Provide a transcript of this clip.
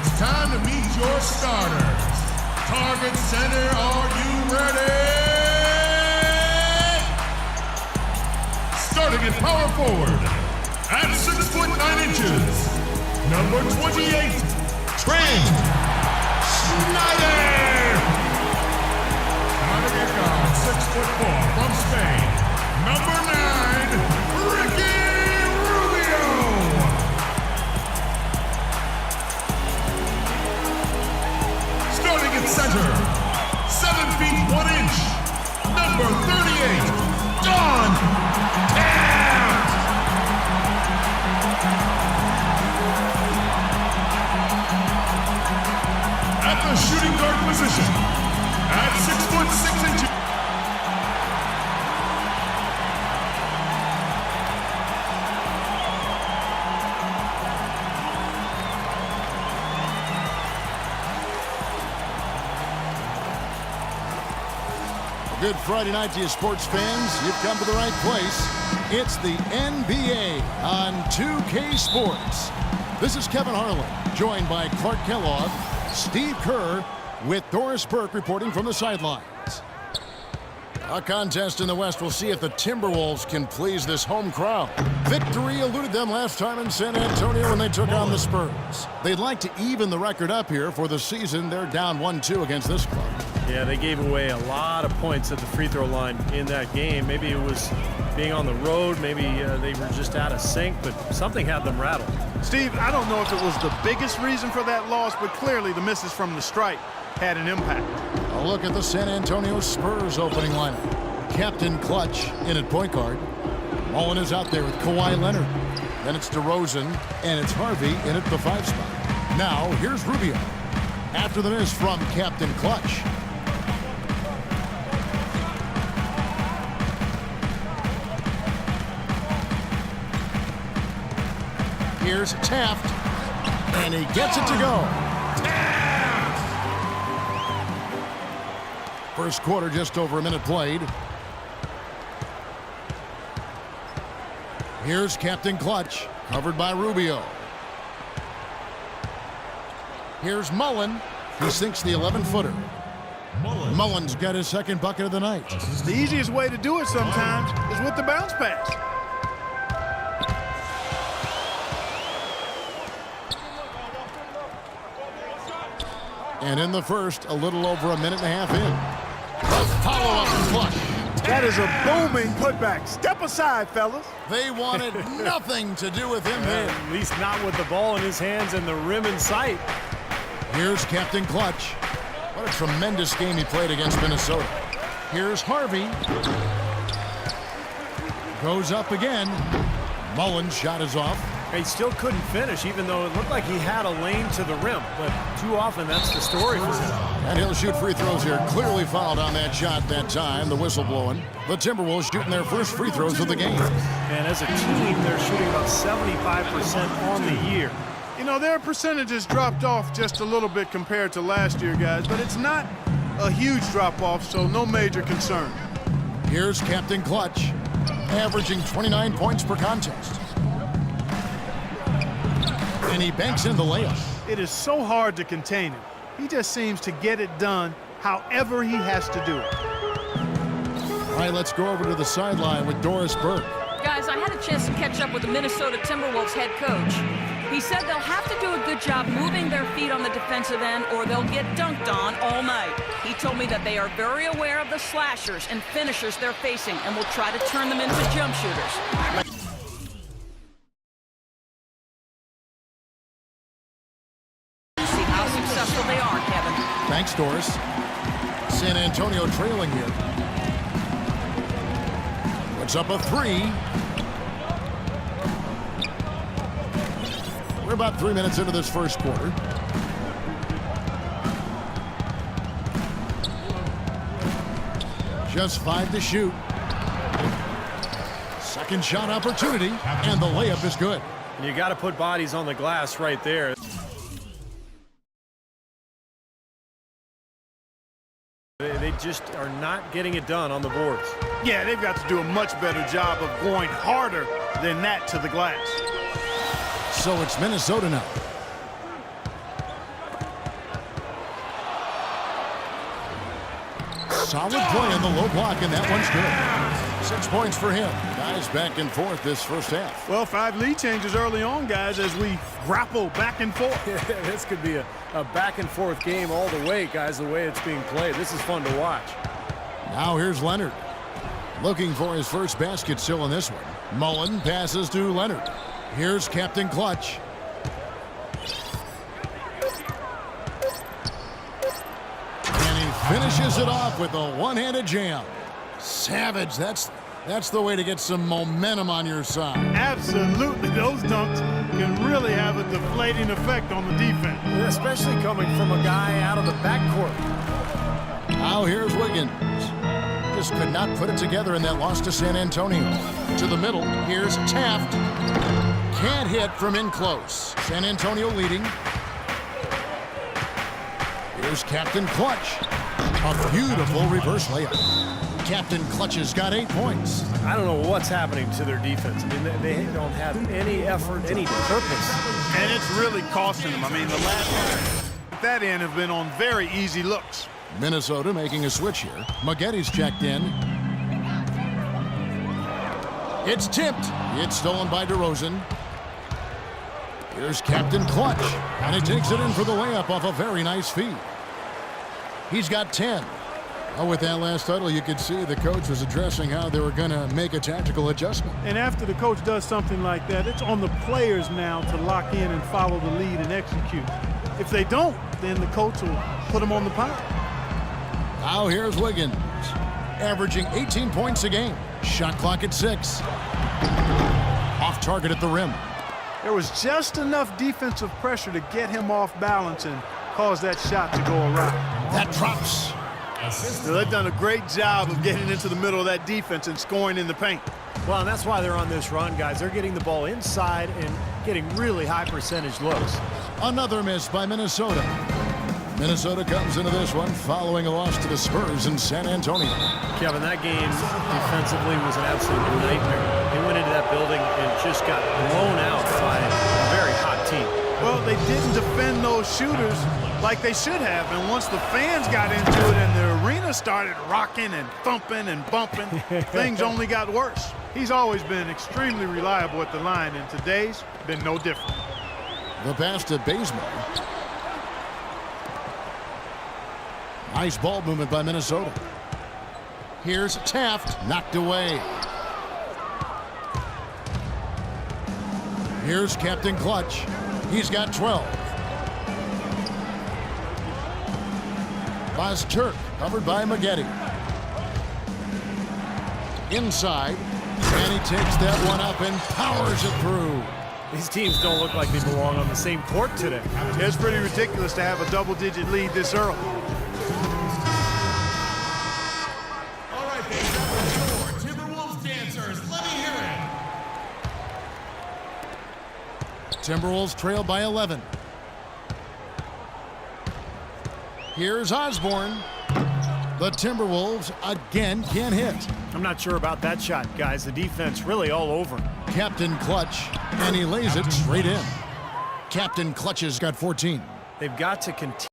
It's time to meet your starters. Target center, are you ready? Starting at power forward, at 6 foot 9 inches, number 28, Trent Schneider. Starting at guard, 6 foot 4 from Spain, number 9, Ricky Rubio. Starting at center, 7 feet 1 inch, number 38, Don Camp. At the shooting guard position, at 6 foot 6 inches. Good Friday night to you sports fans. You've come to the right place. It's the NBA on 2K Sports. This is Kevin Harlan, joined by Clark Kellogg, Steve Kerr, with Doris Burke reporting from the sidelines. A contest in the West. We'll see if the Timberwolves can please this home crowd. Victory eluded them last time in San Antonio when they took on the Spurs. They'd like to even the record up here for the season. They're down 1-2 against this club. Yeah, they gave away a lot of points at the free throw line in that game. Maybe it was being on the road. Maybe they were just out of sync, but something had them rattled. Steve, I don't know if it was the biggest reason for that loss, but clearly the misses from the stripe had an impact. A look at the San Antonio Spurs opening lineup. Captain Clutch in at point guard. Mullen is out there with Kawhi Leonard. Then it's DeRozan, and it's Harvey in at the 5 spot. Now, here's Rubio. After the miss from Captain Clutch. Here's Taft, and he gets it to go. Taft! First quarter, just over a minute played. Here's Captain Clutch, covered by Rubio. Here's Mullen. He sinks the 11-footer. Mullen's got his second bucket of the night. The easiest way to do it sometimes is with the bounce pass. And in the first, a little over a minute and a half in. A follow-up flush. That is a booming putback. Step aside, fellas. They wanted nothing to do with him there. At least not with the ball in his hands and the rim in sight. Here's Captain Clutch. What a tremendous game he played against Minnesota. Here's Harvey. Goes up again. Mullen's shot is off. He still couldn't finish, even though it looked like he had a lane to the rim. But too often, that's the story for him. And he'll shoot free throws here. Clearly fouled on that shot that time. The whistle blowing. The Timberwolves shooting their first free throws of the game. And as a team, they're shooting about 75% on the year. You know, their percentages dropped off just a little bit compared to last year, guys. But it's not a huge drop-off, so no major concern. Here's Captain Clutch, averaging 29 points per contest. And he banks in the layup. It is so hard to contain him. He just seems to get it done however he has to do it. All right, let's go over to the sideline with Doris Burke. Guys, I had a chance to catch up with the Minnesota Timberwolves head coach. He said they'll have to do a good job moving their feet on the defensive end or they'll get dunked on all night. He told me that they are very aware of the slashers and finishers they're facing and will try to turn them into jump shooters. See how successful they are, Kevin. Thanks, Doris. San Antonio trailing here. Puts up a 3. We're about 3 minutes into this first quarter. Just 5 to shoot. Second shot opportunity, and the layup is good. You got to put bodies on the glass right there. They just are not getting it done on the boards. Yeah, they've got to do a much better job of going harder than that to the glass. So it's Minnesota now. Solid play in the low block, and that one's good. 6 points for him. Guys back and forth this first half. Well, 5 lead changes early on, guys, as we grapple back and forth. This could be a back and forth game all the way, guys, the way it's being played. This is fun to watch. Now here's Leonard. Looking for his first basket still in this one. Mullen passes to Leonard. Here's Captain Clutch. And he finishes it off with a one-handed jam. Savage, that's the way to get some momentum on your side. Absolutely. Those dunks can really have a deflating effect on the defense. Especially coming from a guy out of the backcourt. Now here's Wiggins. Just could not put it together in that loss to San Antonio. To the middle, here's Taft. Can't hit from in close. San Antonio leading. Here's Captain Clutch. A beautiful reverse layup. Captain Clutch has got 8 points. I don't know what's happening to their defense. I mean, they don't have any effort, any purpose. And it's really costing them. I mean, the last at that end have been on very easy looks. Minnesota making a switch here. Maggetti's checked in. It's tipped. It's stolen by DeRozan. Here's Captain Clutch. And he takes it in for the layup off a very nice feed. He's got 10. Well, with that last huddle, you could see the coach was addressing how they were going to make a tactical adjustment. And after the coach does something like that, it's on the players now to lock in and follow the lead and execute. If they don't, then the coach will put them on the pile. Now here's Wiggins, averaging 18 points a game. Shot clock at 6. Off target at the rim. There was just enough defensive pressure to get him off balance and cause that shot to go awry. That drops. So they've done a great job of getting into the middle of that defense and scoring in the paint. Well, and that's why they're on this run, guys. They're getting the ball inside and getting really high percentage looks. Another miss by Minnesota. Minnesota comes into this one following a loss to the Spurs in San Antonio. Kevin, that game defensively was an absolute nightmare. They went into that building and just got blown out by a very hot team. Well, they didn't defend those shooters like they should have. And once the fans got into it and the arena started rocking and thumping and bumping, things only got worse. He's always been extremely reliable at the line, and today's been no different. The pass to Bazemore. Nice ball movement by Minnesota. Here's Taft, knocked away. Here's Captain Clutch. He's got 12. Bas Turk, covered by Maggetti. Inside, and he takes that one up and powers it through. These teams don't look like they belong on the same court today. It's pretty ridiculous to have a double-digit lead this early. All right, baby, that was your Timberwolves dancers. Let me hear it. Timberwolves trail by 11. Here's Osborne. The Timberwolves again can't hit. I'm not sure about that shot, guys. The defense really all over him. Captain Clutch, and he lays it straight in. Captain Clutch has got 14. They've got to continue.